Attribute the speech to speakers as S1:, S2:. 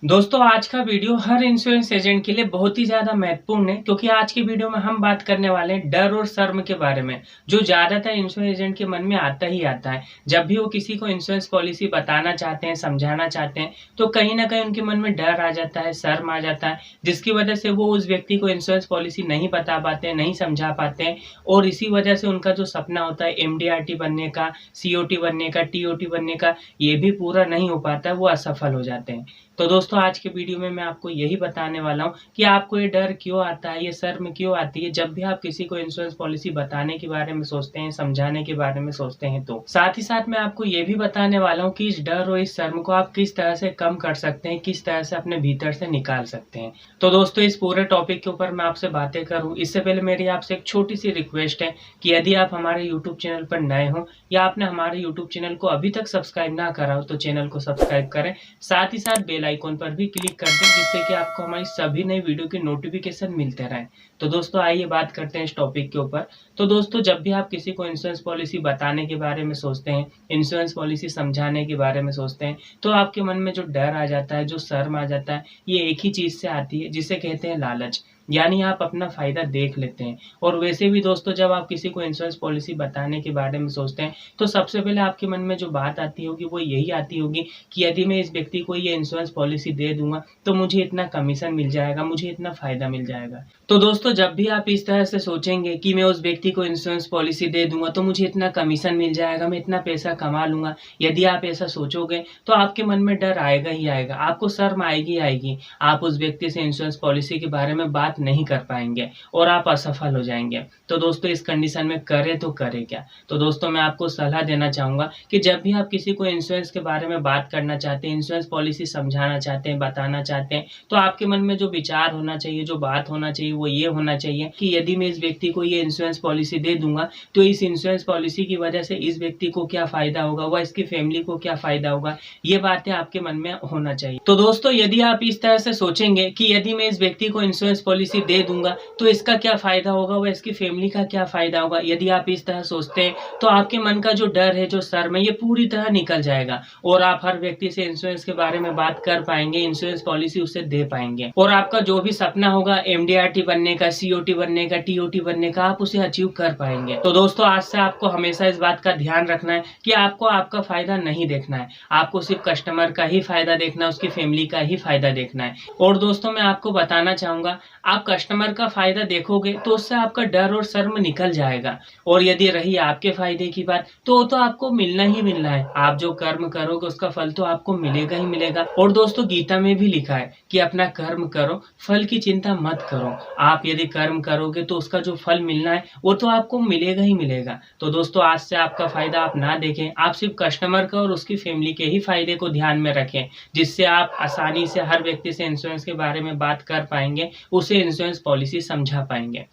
S1: दोस्तों आज का वीडियो हर इंश्योरेंस एजेंट के लिए बहुत ही ज़्यादा महत्वपूर्ण है क्योंकि आज की वीडियो में हम बात करने वाले हैं डर और शर्म के बारे में जो ज़्यादातर इंश्योरेंस एजेंट के मन में आता ही आता है। जब भी वो किसी को इंश्योरेंस पॉलिसी बताना चाहते हैं, समझाना चाहते हैं, तो कहीं न कहीं उनके मन में डर आ जाता है, शर्म आ जाता है, जिसकी वजह से वो उस व्यक्ति को इंश्योरेंस पॉलिसी नहीं बता पाते हैं, नहीं समझा पाते हैं और इसी वजह से उनका जो सपना होता है एमडीआरटी बनने का, सीओटी बनने का, टीओटी बनने का, ये भी पूरा नहीं हो पाता है, वो असफल हो जाते हैं। तो दोस्तों आज के वीडियो में मैं आपको यही बताने वाला हूँ कि आपको ये डर क्यों आता है, ये शर्म क्यों आती है जब भी आप किसी को इंश्योरेंस पॉलिसी बताने के बारे में सोचते हैं, समझाने के बारे में सोचते हैं। तो साथ ही साथ मैं आपको ये भी बताने वाला हूँ कि इस डर और इस शर्म को आप किस तरह से कम कर सकते हैं, किस तरह से अपने भीतर से निकाल सकते हैं। तो दोस्तों इस पूरे टॉपिक के ऊपर मैं आपसे बातें करूँ इससे पहले मेरी आपसे एक छोटी सी रिक्वेस्ट है कि यदि आप हमारे यूट्यूब चैनल पर नए हो या आपने हमारे यूट्यूब चैनल को अभी तक सब्सक्राइब ना करा हो तो चैनल को सब्सक्राइब करें, साथ ही साथ बेल आइकॉन पर भी क्लिक कर दें जिससे कि आपको हमारी सभी नई वीडियो की नोटिफिकेशन मिलते रहें। तो दोस्तों आइए बात करते हैं इस टॉपिक के ऊपर। तो दोस्तों जब भी आप किसी को इंश्योरेंस पॉलिसी बताने के बारे में सोचते हैं, इंश्योरेंस पॉलिसी समझाने के बारे में सोचते हैं, तो आपके मन में जो डर आ जाता है, जो शर्म आ जाता है, ये एक ही चीज़ से आती है जिसे कहते हैं लालच। यानी आप अपना फ़ायदा देख लेते हैं। और वैसे भी दोस्तों जब आप किसी को इंश्योरेंस पॉलिसी बताने के बारे में सोचते हैं, तो सबसे पहले आपके मन में जो बात आती होगी वो यही आती होगी कि यदि मैं इस व्यक्ति को ये इंश्योरेंस पॉलिसी दे दूँगा, तो मुझे इतना कमीशन मिल जाएगा, मुझे इतना फ़ायदा मिल जाएगा। तो दोस्तों जब भी आप इस तरह से सोचेंगे कि मैं उस व्यक्ति को इंश्योरेंस पॉलिसी दे दूँगा, तो मुझे इतना कमीशन मिल जाएगा, मैं इतना पैसा कमा लूँगा। यदि आप ऐसा सोचोगे, तो आपके मन में डर आएगा ही आएगा, आपको शर्म आएगी ही आएगी। आप उस व्यक्ति से इंश्योरेंस पॉलिसी के बारे में बात नहीं कर पाएँगे और आप असफल हो जाएँगे। तो दोस्तों इस कंडीशन में करें तो करें क्या? तो दोस्तों मैं आपको सलाह देना चाहूँगा कि जब भी आप किसी को इंश्योरेंस के बारे में बात करना चाहते हैं, इंश्योरेंस पॉलिसी समझाना चाहते हैं, बताना चाहते हैं, तो आपके मन में जो विचार होना चाहिए, जो बात होना चाहिए, वो ये होना चाहिए कि यदि मैं इस व्यक्ति को ये इंश्योरेंस पॉलिसी दे दूँगा, तो इस इंश्योरेंस पॉलिसी की वजह से इस व्यक्ति को क्या फ़ायदा होगा व इसकी फैमिली को क्या फ़ायदा होगा, ये बातें आपके मन में होना चाहिए। तो दोस्तों यदि आप इस तरह से सोचेंगे कि यदि मैं इस व्यक्ति को इंश्योरेंस पॉलिसी दे दूँगा, तो इसका क्या फ़ायदा होगा व इसकी फैमिली का क्या फ़ायदा होगा, यदि आप इस तरह सोचते हैं, तो आपके मन का जो डर है, जो शर्म है, ये पूरी तरह निकल जाएगा और आप हर व्यक्ति से इंश्योरेंस के बारे में बात कर पाएँगे, इंश्योरेंस पॉलिसी उसे दे पाएँगे और आपका जो भी सपना होगा एमडीआरटी बनने का, सीओटी बनने का, टीओटी बनने का, आप उसे अचीव कर पाएँगे। तो दोस्तों आज से आपको हमेशा इस बात का ध्यान रखना है कि आपको आपका फ़ायदा नहीं देखना है, आपको सिर्फ़ कस्टमर का ही फ़ायदा देखना है, उसकी फैमिली का ही फ़ायदा देखना है। और दोस्तों मैं आपको बताना चाहूँगा, आप कस्टमर का फ़ायदा देखोगे तो उससे आपका डर और शर्म निकल जाएगा और यदि रही आपके फ़ायदे की बात, तो वो तो आपको मिलना ही मिलना है। आप जो कर्म करोगे उसका फल तो आपको मिलेगा ही मिलेगा। और दोस्तों गीता में भी लिखा है कि अपना कर्म करो, फल की चिंता मत करो। आप यदि कर्म करोगे तो उसका जो फल मिलना है वो तो आपको मिलेगा ही मिलेगा। तो दोस्तों आज से आपका फ़ायदा आप ना देखें, आप सिर्फ़ कस्टमर का और उसकी फैमिली के ही फ़ायदे को ध्यान में रखें, जिससे आप आसानी से हर व्यक्ति से इंश्योरेंस के बारे में बात कर पाएँगे, उसे इंश्योरेंस पॉलिसी समझा पाएँगे।